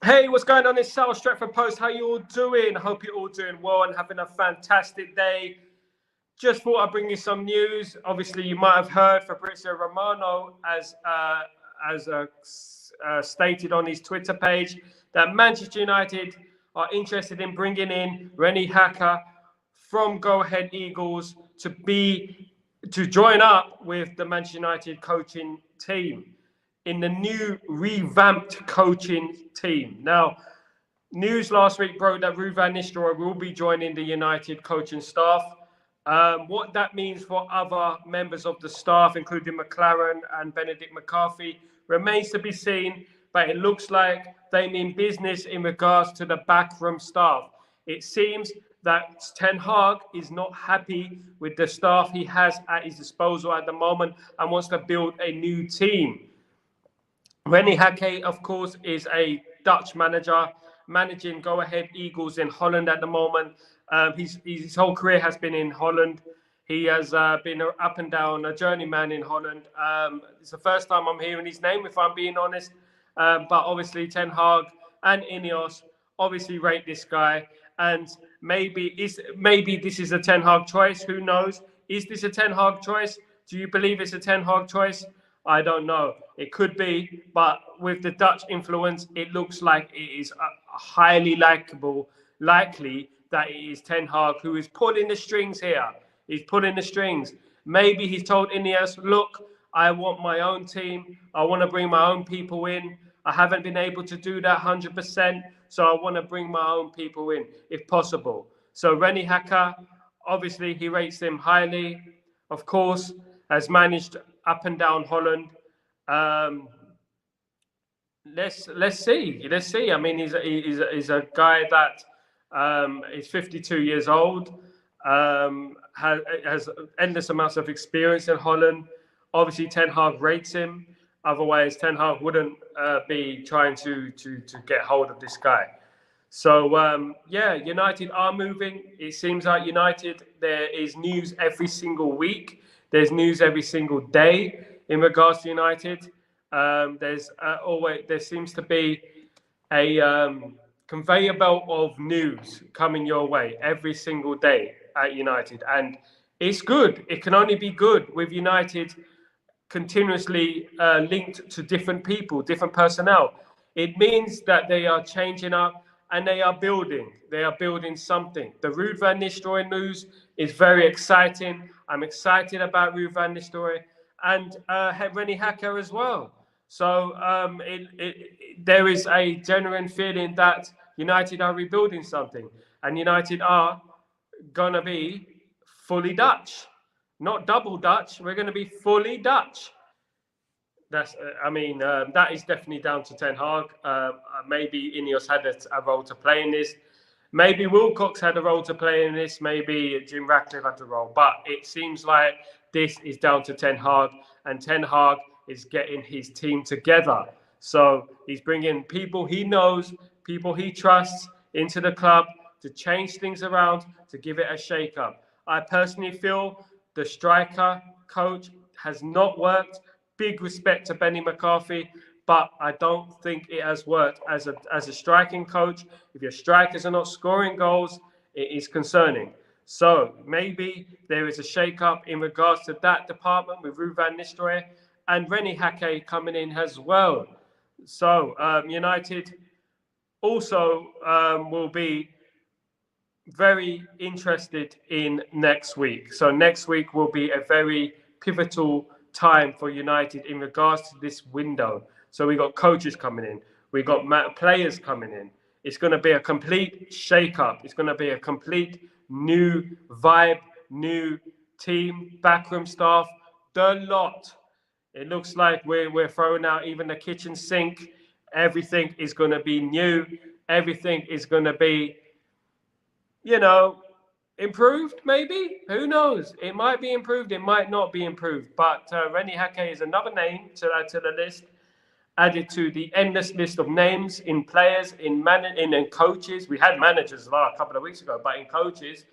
Hey, what's going on in South Stretford Post? How you all doing? I hope you're all doing well and having a fantastic day. Just thought I'd bring you some news. Obviously, you might have heard Fabrizio Romano as stated on his Twitter page that Manchester United are interested in bringing in Rene Hake from Go Ahead Eagles to join up with the Manchester United coaching team in the new revamped coaching team. Now, news last week broke that Ruud van Nistelrooy will be joining the United coaching staff. What that means for other members of the staff, including McLaren and Benedict McCarthy, remains to be seen, but it looks like they mean business in regards to the backroom staff. It seems that Ten Hag is not happy with the staff he has at his disposal at the moment and wants to build a new team. René Hake, of course, is a Dutch manager managing Go Ahead Eagles in Holland at the moment. His whole career has been in Holland. He has been up and down, a journeyman in Holland. It's the first time I'm hearing his name, if I'm being honest. But obviously, Ten Hag and Ineos obviously rate this guy. And maybe this is a Ten Hag choice. Who knows? Is this a Ten Hag choice? Do you believe it's a Ten Hag choice? I don't know. It could be, but with the Dutch influence, it looks like it is highly likely that it is Ten Hag who is pulling the strings here. He's pulling the strings. Maybe he's told Ineos, look, I want my own team. I want to bring my own people in. I haven't been able to do that 100%, so I want to bring my own people in, if possible. So René Hake, obviously, he rates him highly. Of course, has managed up and down Holland. Let's see. I mean, he's a guy that is 52 years old, has endless amounts of experience in Holland. Obviously, Ten Hag rates him. Otherwise, Ten Hag wouldn't be trying to get hold of this guy. So, United are moving. It seems like United, there is news every single week. There's news every single day in regards to United. There seems to be a conveyor belt of news coming your way every single day at United. And it's good. It can only be good with United continuously linked to different people, different personnel. It means that they are changing up and they are building. They are building something. The Ruud van Nistelrooy news is very exciting. I'm excited about Ruud van Nistelrooy and René Hake as well. So there is a genuine feeling that United are rebuilding something, and United are going to be fully Dutch. Not double Dutch. We're going to be fully Dutch. That is definitely down to Ten Hag. Maybe Ineos had a role to play in this. Maybe Wilcox had a role to play in this. Maybe Jim Ratcliffe had a role. But it seems like this is down to Ten Hag. And Ten Hag is getting his team together. So he's bringing people he knows, people he trusts into the club to change things around, to give it a shake-up. I personally feel the striker coach has not worked. Big respect to Benny McCarthy, but I don't think it has worked as a striking coach. If your strikers are not scoring goals, it is concerning. So maybe there is a shake-up in regards to that department with Ruud van Nistelrooy and René Hake coming in as well. So United also will be very interested in next week. So next week will be a very pivotal time for United in regards to this window. So we got coaches coming in, we got players coming in. It's going to be a complete shake-up. It's going to be a complete new vibe, new team, backroom staff, the lot. It looks like we're throwing out even the kitchen sink. Everything is going to be new. Everything is going to be, improved, maybe? Who knows? It might be improved. It might not be improved. But René Hake is another name to add to the list, added to the endless list of names in players, in coaches. We had managers a couple of weeks ago, but in coaches,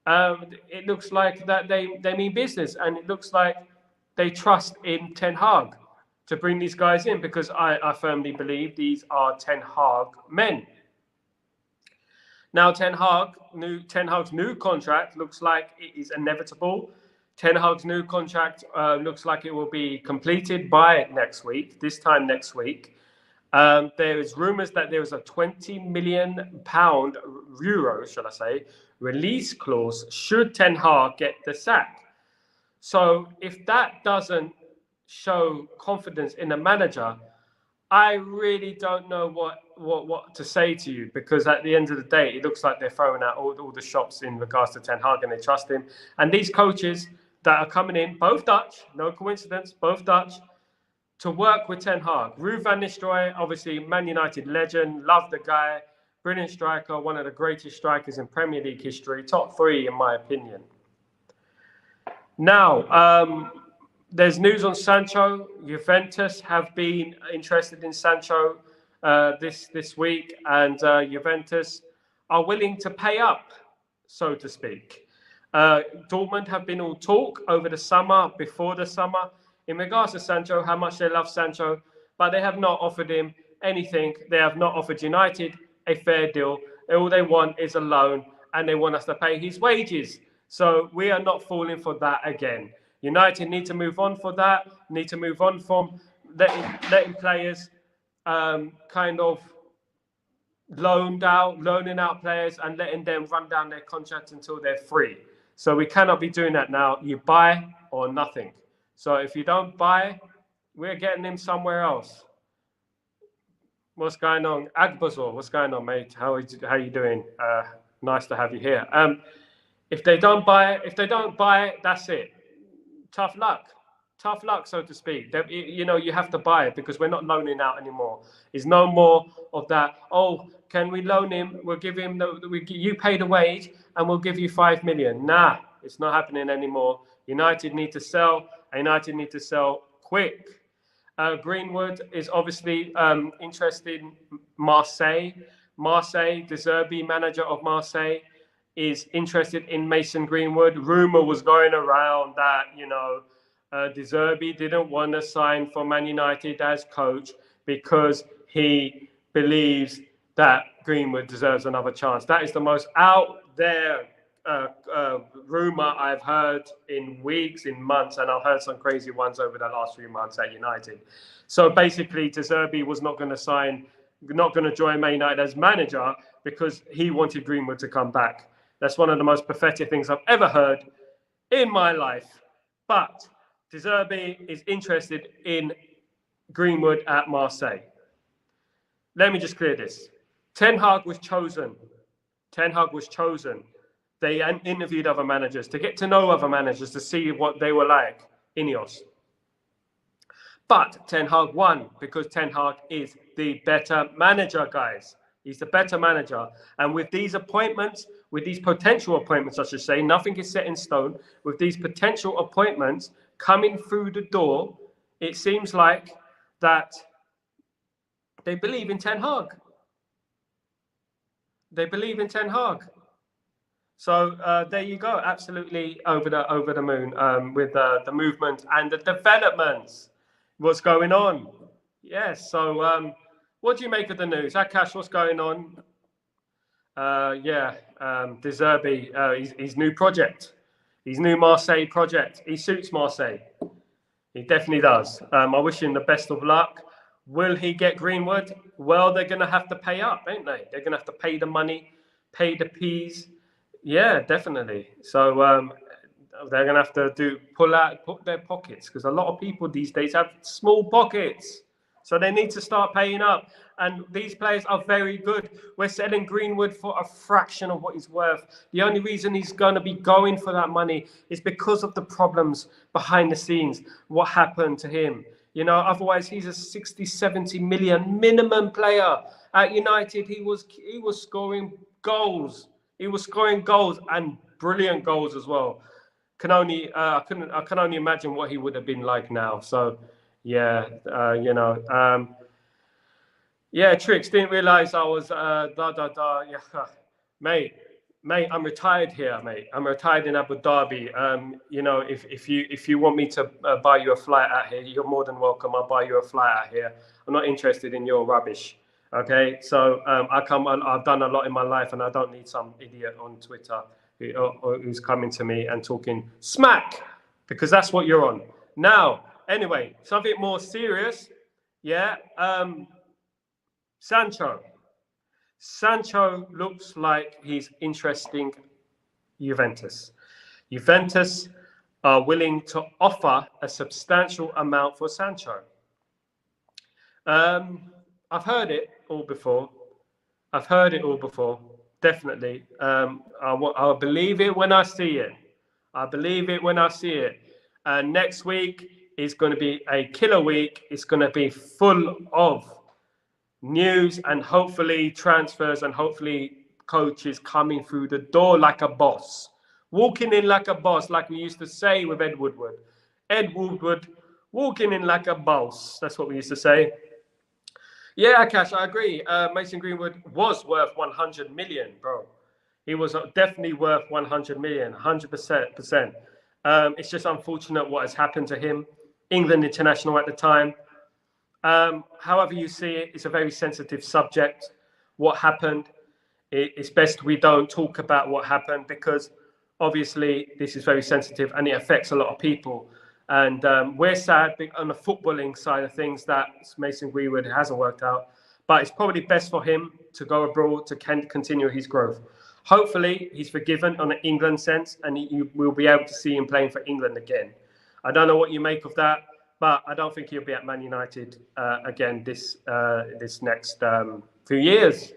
it looks like that they mean business, and it looks like they trust in Ten Hag. to bring these guys in, because I firmly believe these are Ten Hag men. Now, Ten Hag's new contract looks like it is inevitable. Ten Hag's new contract looks like it will be completed by this time next week. There is rumours that there is a £20 million, euros, shall I say, release clause should Ten Hag get the sack. So if that doesn't show confidence in the manager, I really don't know what to say to you, because at the end of the day, it looks like they're throwing out all the shops in regards to Ten Hag, and they trust him. And these coaches that are coming in, both Dutch, no coincidence, both Dutch, to work with Ten Hag. Ruud van Nistelrooy, obviously Man United legend, love the guy, brilliant striker, one of the greatest strikers in Premier League history, top 3 in my opinion. Now, there's news on Sancho. Juventus have been interested in Sancho this week, and Juventus are willing to pay up, so to speak. Dortmund have been all talk over the summer, before the summer, in regards to Sancho, how much they love Sancho, but they have not offered him anything. They have not offered United a fair deal. All they want is a loan, and they want us to pay his wages. So we are not falling for that again. United need to move on for that, need to move on from letting players kind of loaning out players and letting them run down their contract until they're free. So we cannot be doing that now. You buy or nothing. So if you don't buy, we're getting him somewhere else. What's going on? Agbazor, what's going on, mate? How you doing? Nice to have you here. If they don't buy it, that's it. Tough luck, so to speak. You have to buy it, because we're not loaning out anymore. There's no more of that. Oh, can we loan him? We'll give him you pay the wage, and we'll give you 5 million. Nah, it's not happening anymore. United need to sell. United need to sell quick. Greenwood is obviously interested in Marseille. Marseille, De Zerbi, manager of Marseille, is interested in Mason Greenwood. Rumor was going around that, De Zerbi didn't want to sign for Man United as coach because he believes that Greenwood deserves another chance. That is the most out there rumor I've heard in weeks, in months, and I've heard some crazy ones over the last few months at United. So basically, De Zerbi was not going to join Man United as manager because he wanted Greenwood to come back. That's one of the most pathetic things I've ever heard in my life. But De Zerbi is interested in Greenwood at Marseille. Let me just clear this. Ten Hag was chosen. They interviewed other managers to get to know other managers, to see what they were like. Ineos. But Ten Hag won because Ten Hag is the better manager, guys. He's the better manager. And with these appointments, with these potential appointments, I should say, nothing is set in stone. With these potential appointments coming through the door, it seems like that they believe in Ten Hag. They believe in Ten Hag. So there you go. Absolutely over the moon with the movement and the developments. What's going on? Yes. So what do you make of the news? Akash, what's going on? De Zerbi, his new project, his new Marseille project. He suits Marseille. He definitely does. I wish him the best of luck. Will he get Greenwood? Well, they're going to have to pay up, ain't they? They're going to have to pay the money, pay the peas. Yeah, definitely. So they're going to have to put their pockets, because a lot of people these days have small pockets. So they need to start paying up. And these players are very good. We're selling Greenwood for a fraction of what he's worth. The only reason he's going to be going for that money is because of the problems behind the scenes. What happened to him? Otherwise he's a 60, 70 million minimum player. At United, he was scoring goals. He was scoring goals, and brilliant goals as well. I can only imagine what he would have been like now. So, yeah, Tricks, didn't realize I was Yeah, mate. Mate, I'm retired here, mate. I'm retired in Abu Dhabi. You know, if you want me to buy you a flight out here, you're more than welcome. I'll buy you a flight out here. I'm not interested in your rubbish. Okay, so I've done a lot in my life, and I don't need some idiot on Twitter who's coming to me and talking smack, because that's what you're on. Now, anyway, something more serious. Yeah, Sancho. Sancho looks like he's interesting Juventus. Juventus are willing to offer a substantial amount for Sancho. I've heard it all before. Definitely. I'll believe it when I see it. And next week is going to be a killer week. It's going to be full of news and hopefully transfers and hopefully coaches coming through the door like a boss, walking in like a boss, like we used to say with Ed Woodward. Ed Woodward walking in like a boss. That's what we used to say. Yeah, Akash, I agree. Mason Greenwood was worth 100 million, bro. He was definitely worth 100 million, 100%. It's just unfortunate what has happened to him. England international at the time. However you see it, it's a very sensitive subject. What happened? It's best we don't talk about what happened, because obviously this is very sensitive and it affects a lot of people. And we're sad on the footballing side of things that Mason Greenwood hasn't worked out. But it's probably best for him to go abroad to continue his growth. Hopefully he's forgiven on an England sense, and you will be able to see him playing for England again. I don't know what you make of that, but I don't think he'll be at Man United again this next few years,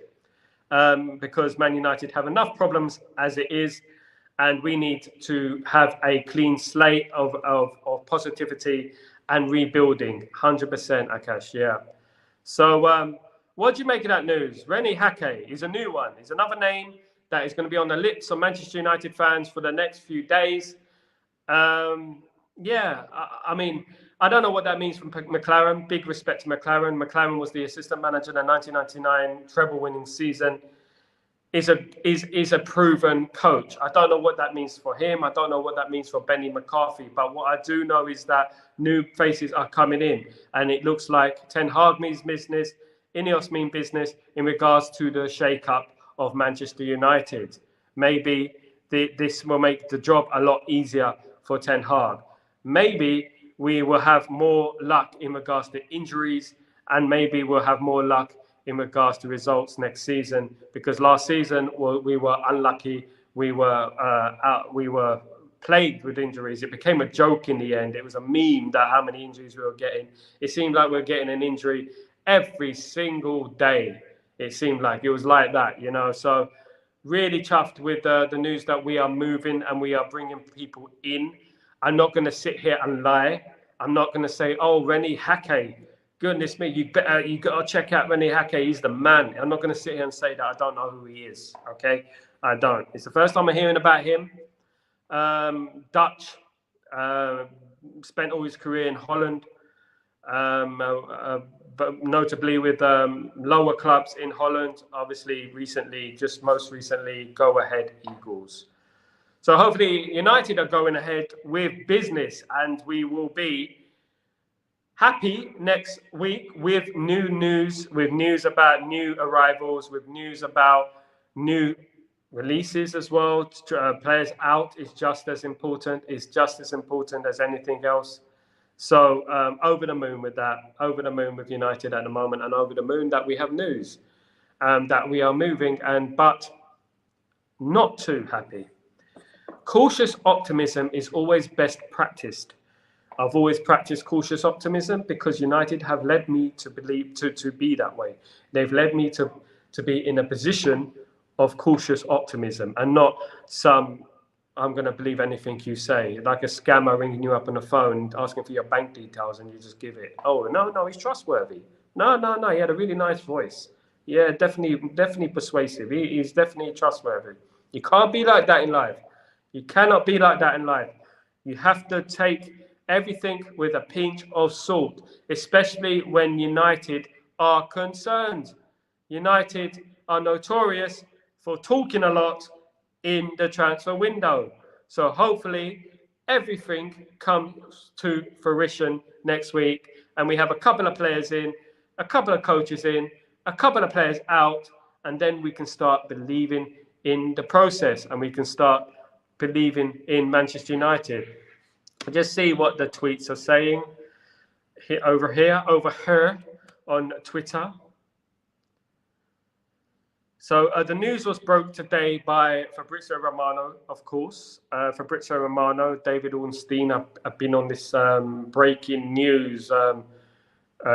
because Man United have enough problems as it is, and we need to have a clean slate of positivity and rebuilding. 100%, Akash, yeah. So what do you make of that news? René Hake is a new one. He's another name that is going to be on the lips of Manchester United fans for the next few days. Yeah, I mean, I don't know what that means from McLaren. Big respect to McLaren. McLaren was the assistant manager in the 1999 treble-winning season. Is a proven coach. I don't know what that means for him. I don't know what that means for Benny McCarthy. But what I do know is that new faces are coming in, and it looks like Ten Hag means business, Ineos mean business in regards to the shake-up of Manchester United. Maybe this will make the job a lot easier for Ten Hag. Maybe we will have more luck in regards to injuries, and maybe we'll have more luck in regards to results next season, because last season we were unlucky. We were plagued with injuries. It became a joke in the end. It was a meme that how many injuries we were getting. It seemed like we were getting an injury every single day. It seemed like it was like that, you know. So really chuffed with the news that we are moving and we are bringing people in. I'm not going to sit here and lie. I'm not going to say, oh, René Hake, goodness me, you got to check out René Hake. He's the man. I'm not going to sit here and say that I don't know who he is. Okay, I don't. It's the first time I'm hearing about him. Dutch, spent all his career in Holland, but notably with lower clubs in Holland. Obviously, most recently, Go Ahead Eagles. So hopefully, United are going ahead with business, and we will be happy next week with new news, with news about new arrivals, with news about new releases as well. Players out is just as important. It's just as important as anything else. So over the moon with that, over the moon with United at the moment, and over the moon that we have news that we are moving, but not too happy. Cautious optimism is always best practiced. I've always practiced cautious optimism because United have led me to believe to be that way. They've led me to be in a position of cautious optimism and not some, I'm going to believe anything you say, like a scammer ringing you up on the phone, asking for your bank details, and you just give it. Oh, no, he's trustworthy. No, he had a really nice voice. Yeah, definitely persuasive. He's definitely trustworthy. You can't be like that in life. You cannot be like that in life. You have to take everything with a pinch of salt, especially when United are concerned. United are notorious for talking a lot in the transfer window. So hopefully everything comes to fruition next week, and we have a couple of players in, a couple of coaches in, a couple of players out, and then we can start believing in the process, and we can start believing in Manchester United. Just see what the tweets are saying over here on Twitter. So the news was broke today by Fabrizio Romano, of course. Fabrizio Romano, David Ornstein have been on this breaking news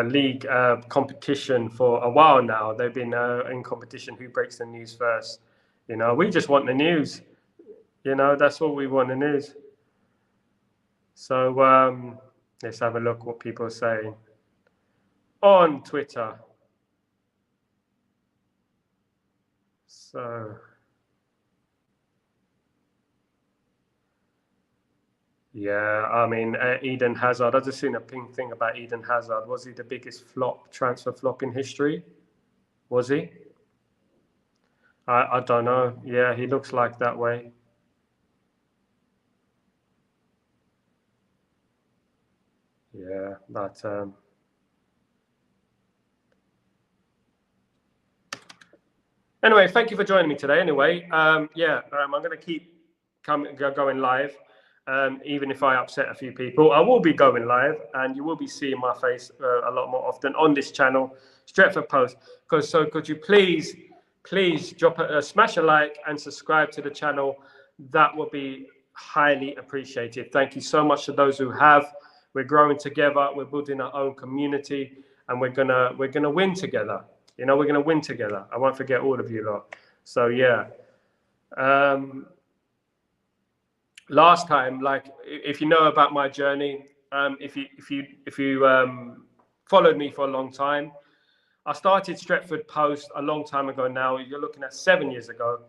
league competition for a while now. They've been in competition, who breaks the news first. You know, we just want the news. You know, that's all we want, the news. So let's have a look what people are saying on Twitter. So, yeah, I mean, Eden Hazard. I just seen a pink thing about Eden Hazard. Was he the biggest transfer flop in history? Was he? I don't know. Yeah, he looks like that way. Yeah, but anyway, thank you for joining me today. Anyway, I'm going to keep going live, even if I upset a few people. I will be going live, and you will be seeing my face a lot more often on this channel, Stretford Post. So could you please drop smash a like and subscribe to the channel? That would be highly appreciated. Thank you so much to those who have. We're growing together. We're building our own community, and we're gonna win together. You know, we're gonna win together. I won't forget all of you lot. So yeah. Last time, like, if you know about my journey, if you followed me for a long time, I started Stretford Post a long time ago now. You're looking at 7 years ago.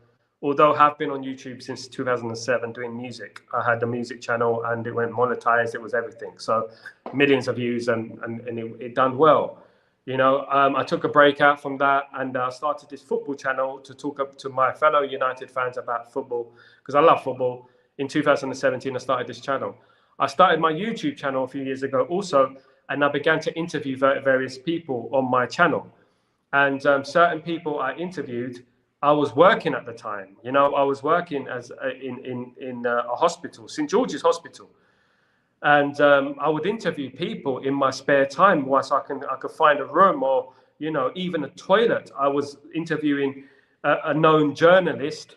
Although I have been on YouTube since 2007 doing music. I had a music channel and it went monetized. It was everything. So millions of views and it done well. You know, I took a break out from that and started this football channel to talk up to my fellow United fans about football because I love football. In 2017, I started this channel. I started my YouTube channel a few years ago also, and I began to interview various people on my channel. And certain people I interviewed, I was working at the time. You know, I was working as in a hospital, St. George's Hospital, and I would interview people in my spare time whilst I could find a room or, you know, even a toilet. I was interviewing a known journalist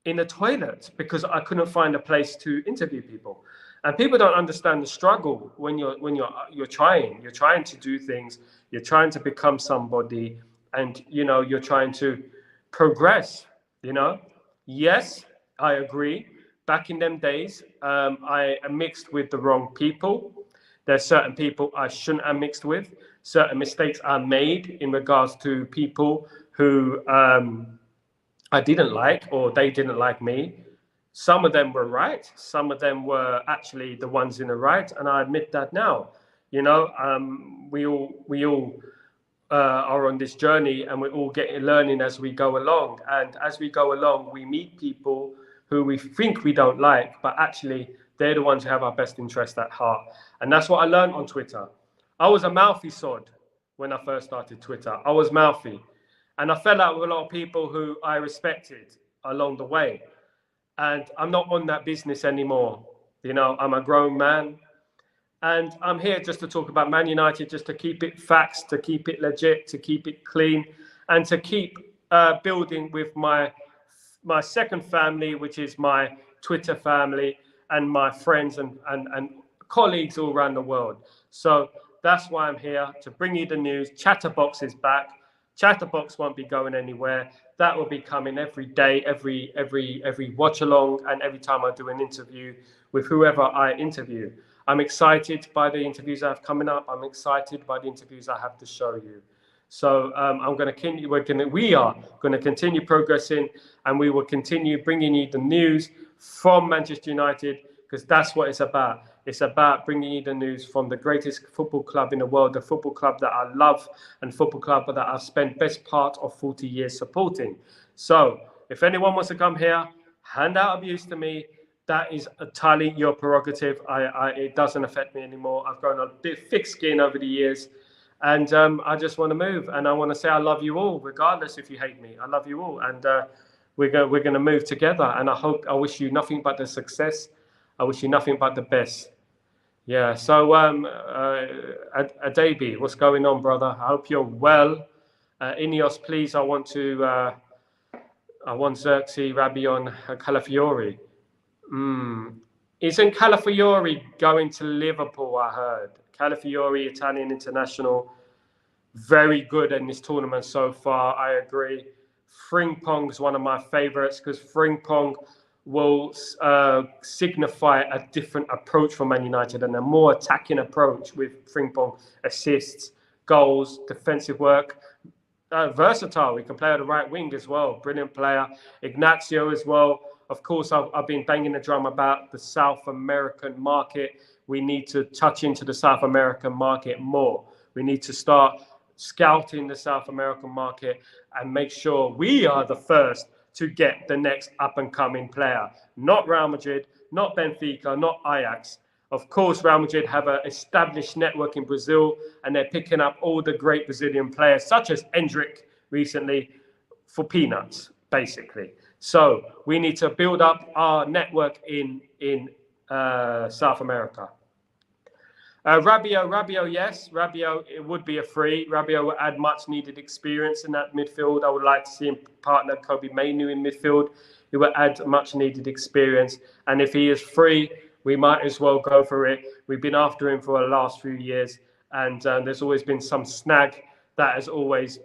in a toilet because I couldn't find a place to interview people. And people don't understand the struggle when you're trying to do things, you're trying to become somebody, and you know you're trying to progress. You know, yes, I agree. Back in them days, I mixed with the wrong people. There's certain people I shouldn't have mixed with. Certain mistakes I made in regards to people who I didn't like or they didn't like me. Some of them were right. Some of them were actually the ones in the right, and I admit that now. You know, we all are on this journey, and we're all learning as we go along. And as we go along, we meet people who we think we don't like, but actually they're the ones who have our best interest at heart. And that's what I learned on Twitter. I was a mouthy sod when I first started Twitter. I was mouthy, and I fell out with a lot of people who I respected along the way. And I'm not on that business anymore. You know, I'm a grown man. And I'm here just to talk about Man United, just to keep it facts, to keep it legit, to keep it clean, and to keep building with my second family, which is my Twitter family, and my friends and colleagues all around the world. So that's why I'm here, to bring you the news. Chatterbox is back. Chatterbox won't be going anywhere. That will be coming every day, every watch along, and every time I do an interview with whoever I interview. I'm excited by the interviews I have coming up. I'm excited by the interviews I have to show you. So we are going to continue progressing, and we will continue bringing you the news from Manchester United, because that's what it's about. It's about bringing you the news from the greatest football club in the world, the football club that I love, and football club that I've spent best part of 40 years supporting. So if anyone wants to come here, hand out abuse to me, that is entirely your prerogative. It doesn't affect me anymore. I've grown a bit thick skin over the years, and I just want to move. And I want to say I love you all, regardless if you hate me. I love you all, and we're going to move together. And I wish you nothing but the success. I wish you nothing but the best. Yeah. So Adabi, what's going on, brother? I hope you're well. Ineos, please. I want Xerxes, Rabion, Calafiori. Isn't Calafiori going to Liverpool? I heard Calafiori, Italian international, very good in this tournament so far. I agree. Frimpong's one of my favourites because Frimpong will signify a different approach for Man United and a more attacking approach with Frimpong. Assists, goals, defensive work. Versatile. He can play on the right wing as well. Brilliant player. Ignacio as well. Of course, I've been banging the drum about the South American market. We need to touch into the South American market more. We need to start scouting the South American market and make sure we are the first to get the next up-and-coming player. Not Real Madrid, not Benfica, not Ajax. Of course, Real Madrid have an established network in Brazil, and they're picking up all the great Brazilian players, such as Endrick recently, for peanuts, basically. So we need to build up our network in South America. Rabiot, yes. Rabiot, it would be a free. Rabiot would add much needed experience in that midfield. I would like to see him partner Kobe Mainoo in midfield. He would add much needed experience. And if he is free, we might as well go for it. We've been after him for the last few years, and there's always been some snag that has always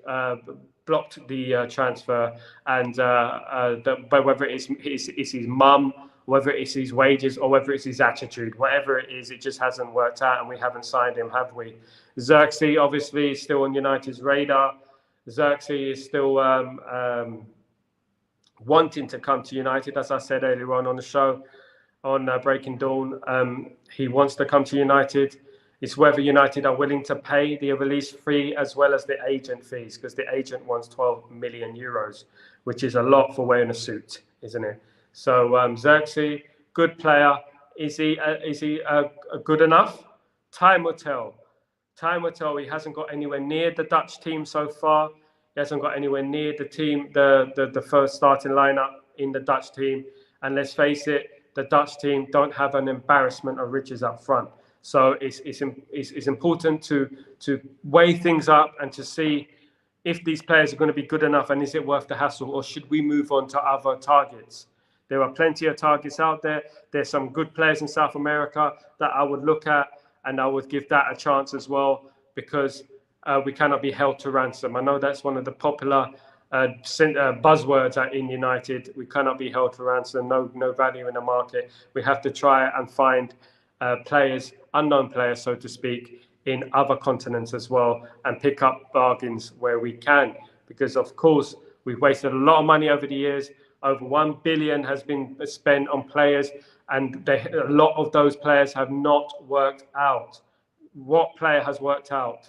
blocked the transfer. And but whether it's his mum, whether it's his wages, or whether it's his attitude, whatever it is, it just hasn't worked out, and we haven't signed him, have we? Xerxes obviously is still on United's radar. Xerxes is still wanting to come to United, as I said earlier on the show. On Breaking Dawn, he wants to come to United. It's whether United are willing to pay the release fee as well as the agent fees, because the agent wants 12 million euros, which is a lot for wearing a suit, isn't it? So Xerxes, good player. Is he good enough? Time will tell. Time will tell. He hasn't got anywhere near the Dutch team so far. He hasn't got anywhere near the team, the first starting lineup in the Dutch team. And let's face it, the Dutch team don't have an embarrassment of riches up front. So it's important to weigh things up and to see if these players are going to be good enough and is it worth the hassle, or should we move on to other targets? There are plenty of targets out there. There's some good players in South America that I would look at, and I would give that a chance as well, because we cannot be held to ransom. I know that's one of the popular buzzwords in United. We cannot be held to ransom. No value in the market. We have to try and find players, unknown players, so to speak, in other continents as well, and pick up bargains where we can. Because of course, we've wasted a lot of money over the years. Over 1 billion has been spent on players, and a lot of those players have not worked out. What player has worked out?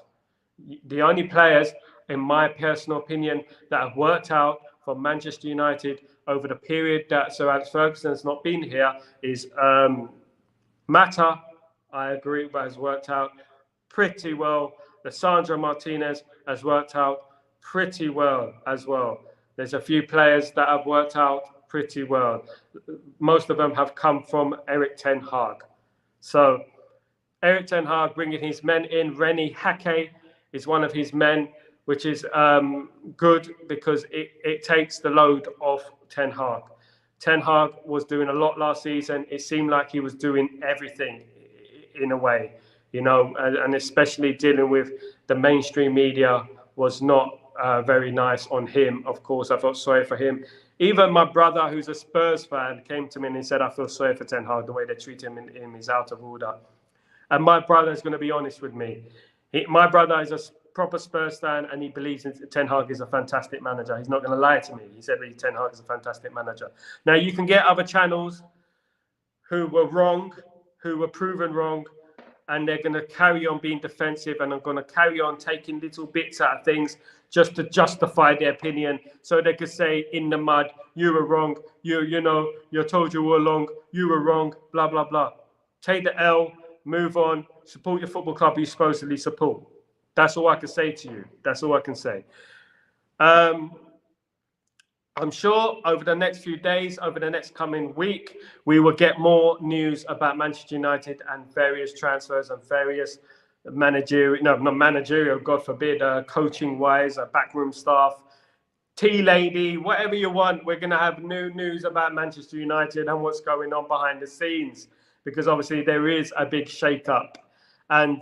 The only players, in my personal opinion, that have worked out for Manchester United over the period that Sir Alex Ferguson has not been here is Mata, I agree, but has worked out pretty well. Lisandro Martinez has worked out pretty well as well. There's a few players that have worked out pretty well. Most of them have come from Erik ten Hag. So Erik ten Hag bringing his men in. Rene Hake is one of his men, which is good because it takes the load off Ten Hag. Ten Hag was doing a lot last season. It seemed like he was doing everything in a way, you know, and especially dealing with the mainstream media was not very nice on him. Of course, I felt sorry for him. Even my brother, who's a Spurs fan, came to me and he said, I feel sorry for Ten Hag. The way they treat him is out of order. And my brother is going to be honest with me. My brother is a proper Spurs fan, and he believes Ten Hag is a fantastic manager. He's not going to lie to me. He said that Ten Hag is a fantastic manager. Now, you can get other channels who were wrong, who were proven wrong, and they're going to carry on being defensive, and are going to carry on taking little bits out of things just to justify their opinion, so they could say in the mud, you were wrong, you're told you were wrong, you were wrong, blah, blah, blah. Take the L, move on, support your football club you supposedly support. That's all I can say to you. That's all I can say. I'm sure over the next few days, over the next coming week, we will get more news about Manchester United and various transfers and various not managerial, God forbid, coaching-wise, backroom staff, tea lady, whatever you want. We're going to have new news about Manchester United and what's going on behind the scenes, because obviously there is a big shake-up. And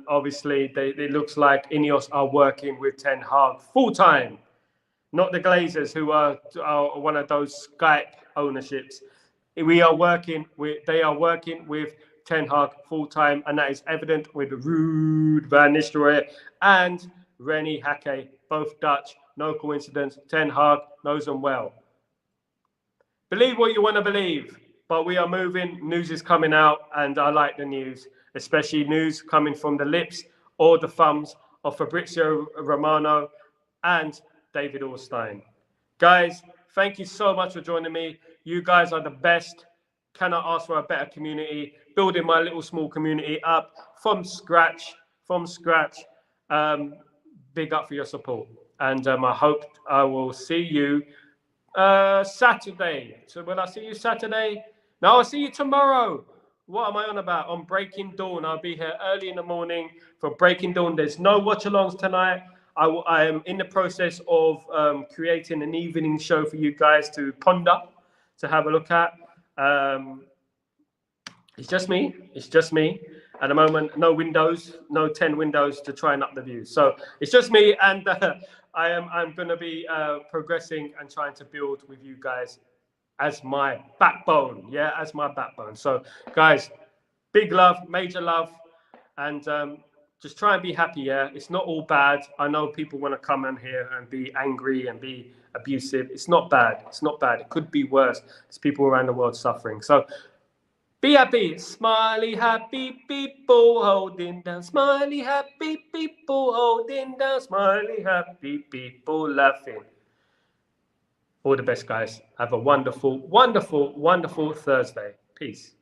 obviously it looks like Ineos are working with Ten Hag full-time. Not the Glazers, who are one of those Skype ownerships. They are working with Ten Hag full-time, and that is evident with Ruud van Nistelrooy and Rene Hake, both Dutch. No coincidence. Ten Hag knows them well. Believe what you want to believe, but we are moving. News is coming out, and I like the news, especially news coming from the lips or the thumbs of Fabrizio Romano and David Orstein. Guys, thank you so much for joining me. You guys are the best. Cannot ask for a better community. Building my little small community up from scratch. Big up for your support. And I hope I will see you Saturday. So will I see you Saturday? No, I'll see you tomorrow. What am I on about? On Breaking Dawn. I'll be here early in the morning for Breaking Dawn. There's no watch-alongs tonight. I am in the process of creating an evening show for you guys to ponder, to have a look at. It's just me. At the moment, no windows, no 10 windows to try and up the views. So it's just me, and I'm going to be progressing and trying to build with you guys as my backbone. Yeah, as my backbone. So, guys, big love, major love, and just try and be happy, yeah? It's not all bad. I know people want to come in here and be angry and be abusive. It's not bad. It could be worse. There's people around the world suffering. So be happy. Smiley, happy people holding down. Smiley, happy people holding down. Smiley, happy people laughing. All the best, guys. Have a wonderful, wonderful, wonderful Thursday. Peace.